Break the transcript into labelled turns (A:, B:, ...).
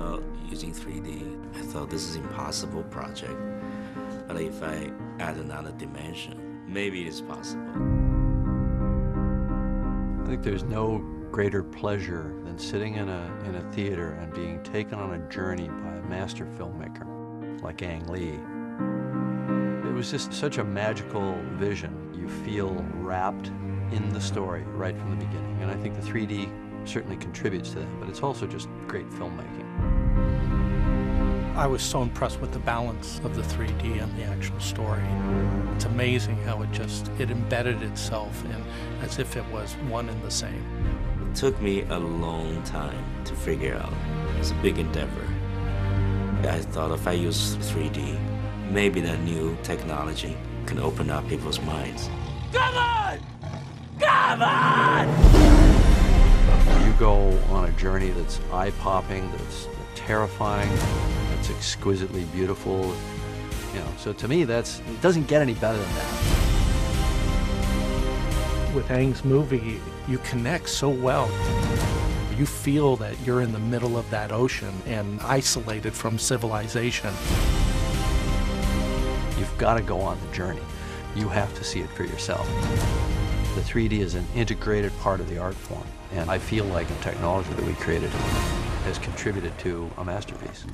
A: about using 3D. I thought this is an impossible project, but if I add another dimension, maybe it's possible.
B: I think there's no greater pleasure than sitting in a theater and being taken on a journey by a master filmmaker like Ang Lee. It was just such a magical vision. You feel wrapped in the story right from the beginning, and I think the 3D certainly contributes to that, but it's also just great filmmaking.
C: I was so impressed with the balance of the 3D and the actual story. It's amazing how it embedded itself in as if it was one and the same.
A: It took me a long time to figure out. It's a big endeavor. I thought if I use 3D, maybe that new technology can open up people's minds. Come on! Come on!
B: You go on a journey that's eye-popping, that's terrifying, that's exquisitely beautiful. You know, so to me, it doesn't get any better than that.
C: With Ang's movie, you connect so well. You feel that you're in the middle of that ocean and isolated from civilization.
B: You've got to go on the journey. You have to see it for yourself. The 3D is an integrated part of the art form, and I feel like the technology that we created has contributed to a masterpiece.